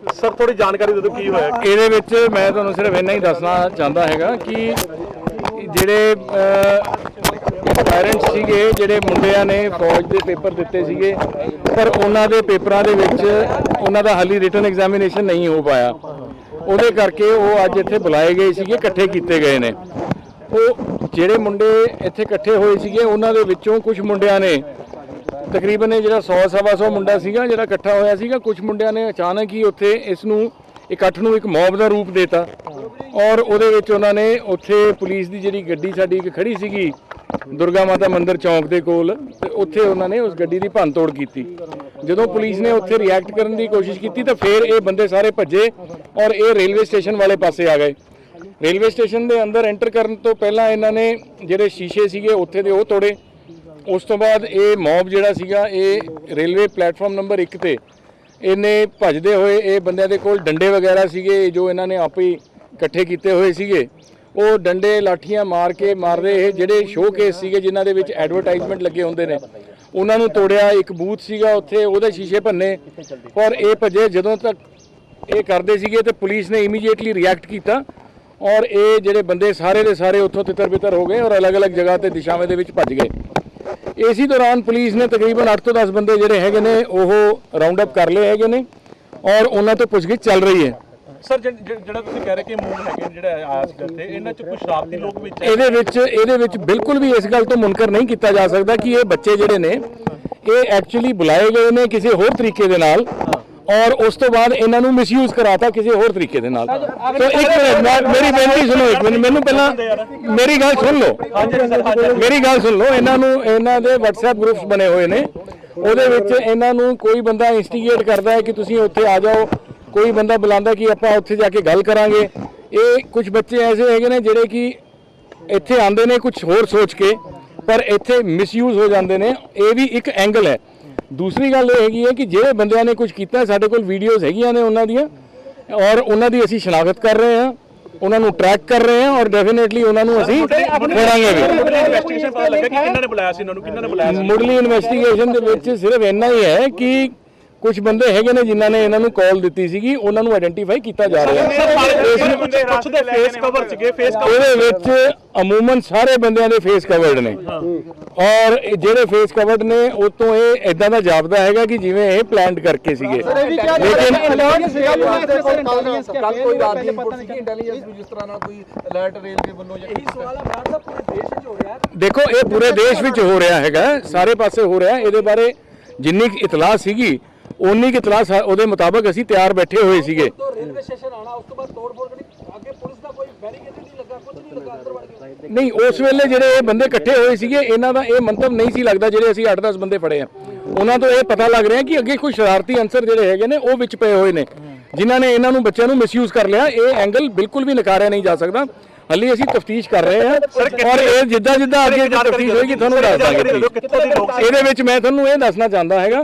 Sir थोड़ी जानकारी दे दो की होया ਇਹਦੇ ਵਿੱਚ ਮੈਂ ਤੁਹਾਨੂੰ ਸਿਰਫ ਇੰਨਾ ਹੀ ਦੱਸਣਾ ਚਾਹੁੰਦਾ ਹੈਗਾ ਕਿ ਜਿਹੜੇ ਪੈਰੈਂਟਸ ਸੀਗੇ ਜਿਹੜੇ ਮੁੰਡਿਆਂ ਨੇ ਫੌਜ ਦੇ ਪੇਪਰ ਦਿੱਤੇ ਸੀਗੇ ਪਰ ਉਹਨਾਂ ਦੇ ਪੇਪਰਾਂ ਦੇ ਵਿੱਚ ਉਹਨਾਂ ਦਾ ਹਾਲੀ ਰਿਟਨ ਐਗਜ਼ਾਮੀਨੇਸ਼ਨ ਨਹੀਂ ਹੋ ਪਾਇਆ ਉਹਦੇ ਕਰਕੇ ਉਹ ਅੱਜ ਇੱਥੇ ਬੁਲਾਏ ਗਏ ਸੀਗੇ ਇਕੱਠੇ ਕੀਤੇ ਗਏ ਨੇ ਉਹ ਜਿਹੜੇ ਮੁੰਡੇ ਇੱਥੇ ਇਕੱਠੇ ਹੋਏ ਸੀਗੇ ਉਹਨਾਂ ਦੇ ਵਿੱਚੋਂ ਕੁਝ ਮੁੰਡਿਆਂ ਨੇ तकरीबन ਜਿਹੜਾ 100-125 ਮੁੰਡਾ ਸੀਗਾ ਜਿਹੜਾ ਇਕੱਠਾ ਹੋਇਆ ਸੀਗਾ ਕੁਝ ਮੁੰਡਿਆਂ ਨੇ ਅਚਾਨਕ ਹੀ ਉੱਥੇ ਇਸ ਨੂੰ ਇਕੱਠ ਨੂੰ ਇੱਕ ਮੌਬ ਦਾ ਰੂਪ ਦੇਤਾ ਔਰ ਉਹਦੇ ਵਿੱਚ ਉਹਨਾਂ ਨੇ ਉੱਥੇ ਪੁਲਿਸ ਦੀ ਜਿਹੜੀ ਗੱਡੀ ਸਾਡੀ ਇੱਕ ਖੜੀ ਸੀਗੀ ਦੁਰਗਾ ਮਾਤਾ ਮੰਦਿਰ ਚੌਂਕ ਦੇ ਕੋਲ ਤੇ ਉੱਥੇ ਉਹਨਾਂ ਨੇ ਉਸ ਗੱਡੀ ਦੀ ਭੰਨਤੋੜ ਕੀਤੀ ਜਦੋਂ ਪੁਲਿਸ ਨੇ ਉੱਥੇ ਰਿਐਕਟ ਕਰਨ ਦੀ ਕੋਸ਼ਿਸ਼ ਕੀਤੀ ਤਾਂ ਫਿਰ ਇਹ ਬੰਦੇ ਸਾਰੇ ਭੱਜੇ ਔਰ ਇਹ ਰੇਲਵੇ ਸਟੇਸ਼ਨ ਵਾਲੇ ਪਾਸੇ ਆ ਗਏ ਰੇਲਵੇ ਸਟੇਸ਼ਨ ਦੇ ਅੰਦਰ ਐਂਟਰ ਕਰਨ ਤੋਂ ਪਹਿਲਾਂ ਇਹਨਾਂ ਨੇ ਜਿਹੜੇ ਸ਼ੀਸ਼ੇ ਸੀਗੇ ਉੱਥੇ ਦੇ ਉਹ ਤੋੜੇ ਉਸ ਤੋਂ ਬਾਅਦ ਇਹ ਮੌਬ ਜਿਹੜਾ ਸੀਗਾ ਇਹ ਰੇਲਵੇ ਪਲੇਟਫਾਰਮ ਨੰਬਰ 1 ਤੇ ਇਹਨੇ ਭੱਜਦੇ ਹੋਏ ਇਹ ਬੰਦਿਆਂ ਦੇ ਕੋਲ ਡੰਡੇ ਵਗੈਰਾ ਸੀਗੇ ਜੋ ਇਹਨਾਂ ਨੇ ਆਪੇ ਇਕੱਠੇ ਕੀਤੇ ਹੋਏ ਸੀਗੇ ਉਹ ਡੰਡੇ ਲਾਠੀਆਂ ਮਾਰ ਕੇ ਮਾਰਦੇ ਇਹ ਜਿਹੜੇ ਸ਼ੋਅ ਕੇਸ ਸੀਗੇ ਜਿਨ੍ਹਾਂ ਦੇ ਵਿੱਚ ਐਡਵਰਟਾਈਜ਼ਮੈਂਟ ਲੱਗੇ ਹੁੰਦੇ ਨੇ ਉਹਨਾਂ ਨੂੰ ਤੋੜਿਆ ਇੱਕ ਬੂਥ ਸੀਗਾ ਉੱਥੇ ਉਹਦੇ ਸ਼ੀਸ਼ੇ ਭੰਨੇ ਔਰ ਇਹ ਭੱਜੇ ਜਦੋਂ ਤੱਕ ਇਹ ਕਰਦੇ ਸੀਗੇ ਤੇ ਪੁਲਿਸ ਨੇ ਇਮੀਡੀਏਟਲੀ ਰਿਐਕਟ ਕੀਤਾ ਔਰ ਇਹ ਜਿਹੜੇ ਬੰਦੇ ਸਾਰੇ ਦੇ ਸਾਰੇ ਉੱਥੋਂ ਤਿੱਤਰ ਬਿੱਤਰ ਹੋ ਗਏ ਔਰ ਅਲੱਗ-ਅਲੱਗ ਜਗ੍ਹਾ ਤੇ ਦਿਸ਼ਾਵਾਂ ਦੇ ਵਿੱਚ ਭੱਜ ਗਏ इसी दौरान पुलिस ने तकरीबन 8 ਤੋਂ 10 ਬੰਦੇ ਜਿਹੜੇ ਹੈਗੇ ਨੇ ਉਹ ਰਾਉਂਡ ਅਪ ਕਰ ਲਏ ਹੈਗੇ ਨੇ ਔਰ ਉਹਨਾਂ ਤੋਂ ਪੁੱਛਗਿੱਛ ਚੱਲ ਰਹੀ ਹੈ ਸਰ ਜਿਹੜਾ ਤੁਸੀਂ ਕਹਿ ਰਹੇ ਕਿ ਮੂਲ ਹੈਗੇ ਜਿਹੜੇ ਆਸ ਕਰਦੇ ਇਹਨਾਂ ਚ ਕੋਈ ਸ਼ਰਾਰਤੀ ਲੋਕ ਵਿੱਚ ਇਹਦੇ ਵਿੱਚ ਬਿਲਕੁਲ ਵੀ ਇਸ ਗੱਲ ਤੋਂ ਮੁਨਕਰ ਨਹੀਂ ਕੀਤਾ ਜਾ ਸਕਦਾ ਕਿ ਇਹ ਬੱਚੇ ਜਿਹੜੇ ਨੇ ਇਹ ਐਕਚੁਅਲੀ ਬੁਲਾਏ ਗਏ ਨੇ ਕਿਸੇ ਹੋਰ ਤਰੀਕੇ ਦੇ ਨਾਲ और उस तो बाद इन्हों मिसयूज कराता किसी होर तरीके दे नाल तो एक मिनट मेरी बेनती सुनो एक मिनट मैनू पहला मेरी गल सुन लो इन्हों दे WhatsApp ग्रुप्स बने हुए ने ਉਹਦੇ ਵਿੱਚ ਇਹਨਾਂ ਨੂੰ ਕੋਈ ਬੰਦਾ ਇਨਸਟੀਗੇਟ ਕਰਦਾ ਹੈ ਕਿ ਤੁਸੀਂ ਉੱਥੇ ਆ ਜਾਓ ਕੋਈ ਬੰਦਾ ਬੁਲਾਉਂਦਾ ਕਿ ਆਪਾਂ ਉੱਥੇ ਜਾ ਕੇ ਗੱਲ ਕਰਾਂਗੇ ਇਹ ਕੁਝ ਬੱਚੇ ਐਸੇ ਹੈਗੇ ਨੇ ਜਿਹੜੇ ਕਿ ਇੱਥੇ ਆਉਂਦੇ ਨੇ ਕੁਝ ਹੋਰ ਸੋਚ ਕੇ ਪਰ ਇੱਥੇ ਮਿਸਯੂਜ਼ ਹੋ ਜਾਂਦੇ ਨੇ ਇਹ ਵੀ ਇੱਕ ਐਂਗਲ ਹੈ दूसरी गल ये हैगी है कि ਜਿਹੜੇ ਬੰਦਿਆਂ ਨੇ ਕੁਝ ਕੀਤਾ ਸਾਡੇ ਕੋਲ ਵੀਡੀਓਜ਼ ਹੈਗੀਆਂ ਨੇ ਉਹਨਾਂ ਦੀਆਂ ਔਰ ਉਹਨਾਂ ਦੀ ਅਸੀਂ ਸ਼ਨਾਖਤ ਕਰ ਰਹੇ ਹਾਂ ਉਹਨਾਂ ਨੂੰ ਟਰੈਕ ਕਰ ਰਹੇ ਹਾਂ ਔਰ ਡੈਫੀਨਿਟਲੀ ਉਹਨਾਂ ਨੂੰ ਅਸੀਂ ਫੜਾਂਗੇ ਵੀ ਇਨਵੈਸਟੀਗੇਸ਼ਨ ਪਤਾ ਲੱਗਾ ਕਿ ਕਿੰਨਾਂ ਨੇ ਬੁਲਾਇਆ ਸੀ ਇਹਨਾਂ ਨੂੰ ਕਿੰਨਾਂ ਨੇ ਬੁਲਾਇਆ ਸੀ ਮੁੱਢਲੀ ਇਨਵੈਸਟੀਗੇਸ਼ਨ ਦੇ ਵਿੱਚ ਸਿਰਫ ਇੰਨਾ ਹੀ ਹੈ ਕਿ ਕੁਝ ਬੰਦੇ ਹੈਗੇ ਨੇ ਜਿਨ੍ਹਾਂ ਨੇ ਇਹਨਾਂ ਨੂੰ ਕਾਲ ਦਿੱਤੀ ਸੀਗੀ ਉਹਨਾਂ ਨੂੰ ਆਇਡੈਂਟੀਫਾਈ ਕੀਤਾ ਜਾ ਰਿਹਾ ਹੈ ਪੁੱਛਦੇ ਫੇਸ ਕਵਰ ਸੀਗੇ ਫੇਸ ਕਵਰ ਇਹਦੇ ਵਿੱਚ ਅਮੂਮਨ ਸਾਰੇ ਬੰਦਿਆਂ ਦੇ ਫੇਸ ਕਵਰਡ ਨੇ ਔਰ ਜਿਹੜੇ ਫੇਸ ਕਵਰਡ ਨੇ ਉਹ ਤੋਂ ਇਹ ਇਦਾਂ ਦਾ ਜਾਪਦਾ ਹੈਗਾ ਕਿ ਜਿਵੇਂ ਇਹ ਪਲਾਨਡ ਕਰਕੇ ਸੀਗੇ ਲੇਕਿਨ ਕੱਲ ਕੋਈ ਰਾਤ ਦੀ ਇਨਪੁਟ ਸੀ ਇੰਟੈਲੀਜੈਂਸ ਨੂੰ ਜਿਸ ਤਰ੍ਹਾਂ ਨਾਲ ਕੋਈ ਅਲਰਟ ਰੇਲਵੇ ਵੱਲੋਂ ਜਾਂ ਇਹੀ ਸਵਾਲ ਆ ਬਰਾੜ ਸਾਹਿਬ ਪੂਰੇ ਦੇਸ਼ ਵਿੱਚ ਹੋ ਰਿਹਾ ਹੈ ਦੇਖੋ ਇਹ ਪੂਰੇ ਦੇਸ਼ ਵਿੱਚ ਹੋ ਰਿਹਾ ਹੈਗਾ ਸਾਰੇ ਪਾਸੇ ਹੋ ਰਿਹਾ ਇਹਦੇ ਬਾਰੇ ਜਿੰਨੀ ਇਤਲਾਹ ਸੀਗੀ ਉਨੀ ਕਿ ਇਤਲਾਹ ਉਹਦੇ ਮੁਤਾਬਕ ਅਸੀਂ ਤਿਆਰ ਬੈਠੇ ਹੋਏ ਸੀਗੇ ਰੇਲਵੇ ਸਟੇਸ਼ਨ ਆਣਾ ਉਸ ਤੋਂ ਬਾਅਦ ਤੋੜ-ਫੋੜ ਕਰੀ ਅੱਗੇ ਪੁਲਿਸ ਦਾ ਕੋਈ ਬੈਰੀਕੇਡ ਨਹੀਂ ਲੱਗਾ ਕੁਝ ਨਹੀਂ ਲੱਗਾ ਅੰਦਰ ਵੜ ਕੇ ਨਹੀਂ ਉਸ ਵੇਲੇ ਜਿਹੜੇ ਇਹ ਬੰਦੇ ਇਕੱਠੇ ਹੋਏ ਸੀਗੇ ਇਹਨਾਂ ਦਾ ਇਹ ਮੰਤਵ ਨਹੀਂ ਸੀ ਲੱਗਦਾ ਜਿਹੜੇ ਅਸੀਂ 8-10 ਬੰਦੇ ਫੜੇ ਆ ਉਹਨਾਂ ਤੋਂ ਇਹ ਪਤਾ ਲੱਗ ਰਿਹਾ ਕਿ ਅੱਗੇ ਕੋਈ ਸ਼ਰਾਰਤੀ ਅੰਸਰ ਜਿਹੜੇ ਹੈਗੇ ਨੇ ਉਹ ਵਿੱਚ ਪਏ ਹੋਏ ਨੇ ਜਿਨ੍ਹਾਂ ਨੇ ਇਹਨਾਂ ਨੂੰ ਬੱਚਿਆਂ ਨੂੰ ਮਿਸਯੂਜ਼ ਕਰ ਲਿਆ ਇਹ ਐਂਗਲ ਬਿਲਕੁਲ ਵੀ ਨਕਾਰਿਆ ਨਹੀਂ ਜਾ ਸਕਦਾ ਹਾਲੇ ਅਸੀਂ ਤਫਤੀਸ਼ ਕਰ ਰਹੇ ਹਾਂ ਔਰ ਇਹ ਜਿੱਦਾਂ ਅੱਗੇ ਤਫਤੀਸ਼ ਹੋਏਗੀ ਤੁਹਾਨੂੰ ਦੱਸ ਦਾਂਗੇ ਇਹਦੇ ਵਿੱਚ ਮੈਂ ਤੁਹਾਨੂੰ ਇਹ ਦੱਸਣਾ ਚਾਹੁੰਦਾ ਹੈਗਾ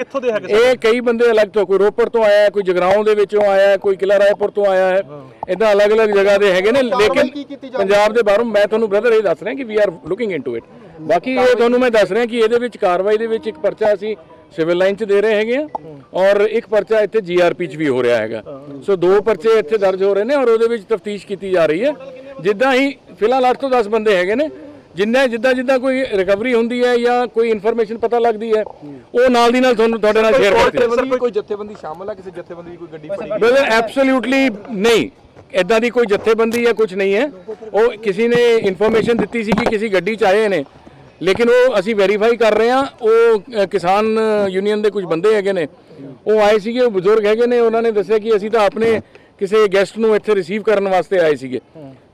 ਇਹ ਕਈ ਬੰਦੇ ਅਲੱਗ ਤੋਂ ਕੋਈ ਰੋਪੜ ਤੋਂ ਆਇਆ ਕੋਈ ਜਗਰਾਉਂ ਦੇ ਵਿੱਚੋਂ ਆਇਆ ਕੋਈ ਕਿਲਾ ਰਾਏਪੁਰ ਤੋਂ ਆਇਆ ਹੈ ਇਦਾਂ ਅਲੱਗ-ਅਲੱਗ ਜਗ੍ਹਾ ਦੇ ਹੈਗੇ ਨੇ ਲੇਕਿਨ ਪੰਜਾਬ ਦੇ ਬਾਹਰੋਂ ਮੈਂ ਤੁਹਾਨੂੰ ਬ੍ਰਦਰ ਇਹ ਦੱਸ ਰਿਹਾ ਕਿ we are looking into it ਬਾਕੀ ਇਹ ਤੁਹਾਨੂੰ ਮੈਂ ਦੱਸ ਰਿਹਾ ਕਿ ਇਹਦੇ ਵਿੱਚ ਕਾਰਵਾਈ ਦੇ ਵਿੱਚ ਇੱਕ ਪਰਚਾ ਅਸੀਂ ਸਿਵਲ ਲਾਈਨ 'ਚ ਦੇ ਰਹੇ ਹੈਗੇ ਆ ਔਰ ਇੱਕ ਪਰਚਾ ਇੱਥੇ GRP 'ਚ ਵੀ ਹੋ ਰਿਹਾ ਹੈਗਾ ਸੋ 2 ਪਰਚੇ ਇੱਥੇ ਦਰਜ ਹੋ ਰਹੇ ਨੇ ਔਰ ਉਹਦੇ ਵਿੱਚ ਤਫਤੀਸ਼ ਕੀਤੀ ਜਾ ਰਹੀ ਹੈ ਜਿੱਦਾਂ ਹੀ ਫਿਲਹਾਲ 8 ਤੋਂ 10 ਬੰਦੇ ਹੈਗੇ ਨੇ ਜਿੱਦਾਂ ਕੋਈ ਰਿਕਵਰੀ ਹੁੰਦੀ ਹੈ ਜਾਂ ਕੋਈ ਇਨਫੋਰਮੇਸ਼ਨ ਪਤਾ ਲੱਗਦੀ ਹੈ ਉਹ ਨਾਲ ਦੀ ਨਾਲ ਤੁਹਾਡੇ ਨਾਲ ਸ਼ੇਅਰ ਕਰਦੇ ਹਾਂ ਕੋਈ ਜਥੇਬੰਦੀ ਸ਼ਾਮਲ ਹੈ ਕਿਸੇ ਜਥੇਬੰਦੀ ਦੀ ਕੋਈ ਗੱਡੀ ਫੜੀ ਬ੍ਰਦਰ ਐਬਸੋਲੂਟਲੀ ਨਹੀਂ ਇਦਾਂ ਦੀ ਕੋਈ ਜਥੇਬੰਦੀ ਜਾਂ ਕੁਝ ਨਹੀਂ ਹੈ ਉਹ ਕਿਸੇ ਨੇ ਇਨਫੋਰਮੇਸ਼ਨ ਦਿੱਤੀ ਸੀ ਕਿ ਕਿਸੇ ਗੱਡੀ 'ਚ ਆਏ ਨੇ ਲੇਕਿਨ ਉਹ ਅਸੀਂ ਵੈਰੀਫਾਈ ਕਰ ਰਹੇ ਹਾਂ ਉਹ ਕਿਸਾਨ ਯੂਨੀਅਨ ਦੇ ਕੁਝ ਬੰਦੇ ਹੈਗੇ ਨੇ ਉਹ ਆਏ ਸੀਗੇ ਉਹ ਬਜ਼ੁਰਗ ਹੈਗੇ ਨੇ ਉਹਨਾਂ ਨੇ ਦੱਸਿਆ ਕਿ ਅਸੀਂ ਤਾਂ ਆਪਣੇ ਕਿਸੇ ਗੈਸਟ ਨੂੰ ਇੱਥੇ ਰਿਸੀਵ ਕਰਨ ਵਾਸਤੇ ਆਏ ਸੀਗੇ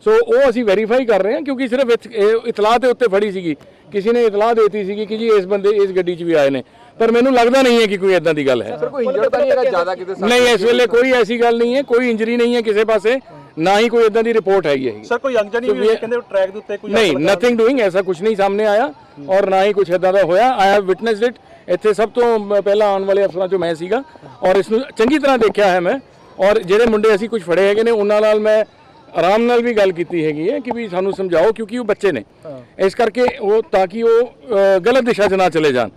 ਸੋ ਉਹ ਅਸੀਂ ਵੈਰੀਫਾਈ ਕਰ ਰਹੇ ਹਾਂ ਕਿਉਂਕਿ ਸਿਰਫ ਇਤਲਾਹ ਦੇ ਉੱਤੇ ਫੜੀ ਸੀਗੀ ਕਿਸੇ ਨੇ ਇਤਲਾਹ ਦੇਤੀ ਸੀਗੀ ਕਿ ਜੀ ਇਸ ਬੰਦੇ ਇਸ ਗੱਡੀ 'ਚ ਵੀ ਆਏ ਨੇ ਪਰ ਮੈਨੂੰ ਲੱਗਦਾ ਨਹੀਂ ਹੈ ਕਿ ਕੋਈ ਇਦਾਂ ਦੀ ਗੱਲ ਹੈ ਕੋਈ ਇੰਜਰਡ ਤਾਂ ਨਹੀਂ ਹੈਗਾ ਜ਼ਿਆਦਾ ਕਿਤੇ ਨਹੀਂ ਇਸ ਵੇਲੇ ਕੋਈ ਐਸੀ ਗੱਲ ਨਹੀਂ ਹੈ ਕੋਈ ਇੰਜਰੀ ਨਹੀਂ ਹੈ ਕਿਸੇ ਪਾਸੇ ਨਾ ही कोई इदां दी रिपोर्ट है ही सर कोई अंग नहीं हुई कहंदे ट्रैक दे उत्ते कोई नहीं नथिंग डूइंग ऐसा कुछ नहीं सामने आया और ना ही कुछ इदां दा होया आई हैव विटनेस्ड इट ਇੱਥੇ ਸਭ ਤੋਂ ਪਹਿਲਾਂ ਆਉਣ ਵਾਲੇ ਅਫਸਰਾਂ ਚੋਂ ਮੈਂ ਸੀਗਾ ਔਰ ਇਸ ਨੂੰ ਚੰਗੀ ਤਰ੍ਹਾਂ ਦੇਖਿਆ ਹੈ ਮੈਂ ਔਰ ਜਿਹੜੇ ਮੁੰਡੇ ਅਸੀਂ ਕੁਝ ਫੜੇ ਹੈਗੇ ਨੇ ਉਹਨਾਂ ਨਾਲ ਮੈਂ ਆਰਾਮ ਨਾਲ ਵੀ ਗੱਲ ਕੀਤੀ ਹੈਗੀ ਹੈ ਕਿ ਵੀ ਸਾਨੂੰ ਸਮਝਾਓ, ਕਿਉਂਕਿ ਉਹ ਬੱਚੇ ਨੇ, ਇਸ ਕਰਕੇ ਉਹ ਤਾਂ ਕਿ ਉਹ ਗਲਤ ਦਿਸ਼ਾ 'ਚ ਨਾ ਚਲੇ ਜਾਣ।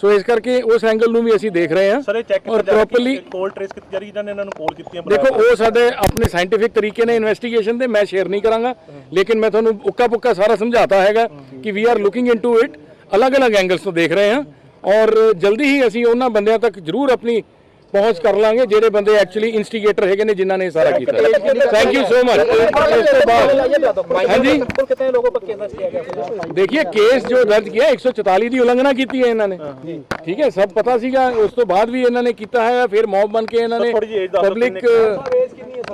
ਸੋ ਇਸ ਕਰਕੇ ਉਸ ਐਂਗਲ ਨੂੰ ਵੀ ਅਸੀਂ ਦੇਖ ਰਹੇ ਹਾਂ ਸਰ ਇਹ ਚੈੱਕ ਔਰ ਪ੍ਰੋਪਰਲੀ ਕੋਲ ਟ੍ਰੇਸ ਕੀਤੀ ਜਾ ਰਹੀ ਜਿਹਨਾਂ ਨੇ ਇਹਨਾਂ ਨੂੰ ਕਾਲ ਕੀਤੀਆਂ। ਦੇਖੋ ਉਹ ਸਾਡੇ ਆਪਣੇ ਸਾਇੰਟੀਫਿਕ ਤਰੀਕੇ ਨੇ ਇਨਵੈਸਟੀਗੇਸ਼ਨ ਦੇ, ਮੈਂ ਸ਼ੇਅਰ ਨਹੀਂ ਕਰਾਂਗਾ, ਲੇਕਿਨ ਮੈਂ ਤੁਹਾਨੂੰ ਉੱਕਾ ਪੁੱਕਾ ਸਾਰਾ ਸਮਝਾਤਾ ਹੈਗਾ ਕਿ we are looking into it, ਅਲੱਗ-ਅਲੱਗ ਐਂਗਲਸ ਤੋਂ ਦੇਖ ਰਹੇ ਹਾਂ ਔਰ ਜਲਦੀ ਹੀ ਅਸੀਂ ਉਹਨਾਂ ਬੰਦਿਆਂ ਤੱਕ ਜ਼ਰੂਰ ਆਪਣੀ ਪਹੁੰਚ ਕਰ ਲਾਂਗੇ ਜਿਹੜੇ ਬੰਦੇ ਐਕਚੁਅਲੀ ਇਨਸਟੀਗੇਟਰ ਹੈਗੇ ਨੇ ਜਿਨ੍ਹਾਂ ਨੇ ਸਾਰਾ ਕੀਤਾ। Thank you so much. ਇਸ ਤੋਂ ਬਾਅਦ ਹਾਂਜੀ देखिए केस जो दर्ज किया 144 ਦੀ ਉਲੰਘਣਾ ਕੀਤੀ ਹੈ ਇਹਨਾਂ ਨੇ, ਠੀਕ ਹੈ, ਸਭ ਪਤਾ ਸੀਗਾ। ਉਸ ਤੋਂ ਬਾਅਦ ਵੀ ਇਹਨਾਂ ਨੇ ਕੀਤਾ ਹੈ, ਫਿਰ ਮੌਬ ਬਣ ਕੇ ਇਹਨਾਂ ਨੇ ਪਬਲਿਕ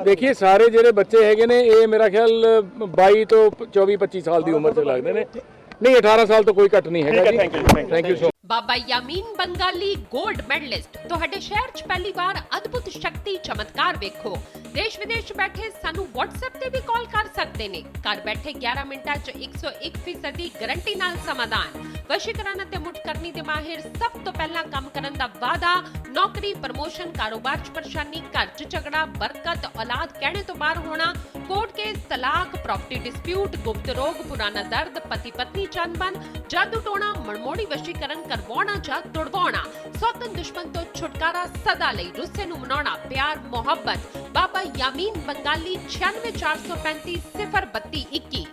ਦੇਖिए ਸਾਰੇ ਜਿਹੜੇ ਬੱਚੇ ਹੈਗੇ ਨੇ ਇਹ ਮੇਰਾ ਖਿਆਲ 22 ਤੋਂ 24-25 ਸਾਲ ਦੀ ਉਮਰ 'ਚ ਲੱਗਦੇ ਨੇ। ਨਹੀਂ 18 ਸਾਲ ਤੋਂ ਕੋਈ ਘੱਟ ਨਹੀਂ ਹੈਗਾ ਜੀ। Thank you so. Baba Yamin Bangali 골ਡ ਮੈਡਲਿਸਟ ਤੁਹਾਡੇ ਸ਼ਹਿਰ 'ਚ ਪਹਿਲੀ ਵਾਰ ਅਦਭੁਤ ਸ਼ਕਤੀ ਚਮਤਕਾਰ ਵੇਖੋ। ਦੇਸ਼ ਵਿਦੇਸ਼ ਬੈਠੇ ਸਾਨੂੰ WhatsApp ਤੇ ਵੀ ਕਾਲ ਕਰ ਸਕਦੇ ਨੇ। ਘਰ ਬੈਠੇ 11 ਮਿੰਟਾਂ 'ਚ 101% ਦੀ ਗਾਰੰਟੀ ਨਾਲ ਸਮਾਧਾਨ। ਵਸ਼ੀਕਰਨ ਅਤੇ ਮੁਠਕਰਨੀ ਦੇ ਮਾਹਿਰ ਸਭ ਤੋਂ ਪਹਿਲਾਂ ਕੰਮ ਕਰਨ ਦਾ ਵਾਅਦਾ। ਨੌਕਰੀ, ਪ੍ਰਮੋਸ਼ਨ, ਕਾਰੋਬਾਰ 'ਚ ਪਰੇਸ਼ਾਨੀ, ਘਰ 'ਚ ਝਗੜਾ, ਬਰਕਤ, ਔਲਾਦ ਕਹਿਣੇ ਤੋਂ ਬਾਹਰ ਹੋਣਾ, ਕੋਰਟ ਕੇਸ, ਤਲਾਕ, ਪ੍ਰਾਪਰਟੀ ਡਿਸਪਿਊਟ, ਗੁਪਤ ਰੋਗ, ਪੁਰਾਣਾ ਦਰਦ, ਪਤੀ ਪਤਨੀ ਚੰਬਨ, ਜਾਦੂ ਟੋਣਾ, ਮਨਮੋੜੀ ਵਸ਼ੀਕਰਨ ਕਰਵਾਉਣਾ ਜਾਂ ਤੁੜਵਾਉਣਾ, ਸੌਤਨ ਦੁਸ਼ਮਣ ਤੋਂ ਛੁਟਕਾਰਾ, ਸਦਾ ਲਈ ਰੁੱਸੇ ਨੂੰ ਮਨਾਉਣਾ, ਪਿਆਰ ਮੁਹੱਬਤ। ਬਾਬਾ ਯਾਮੀਨ ਬੰਗਾਲੀ 96 435 032 21।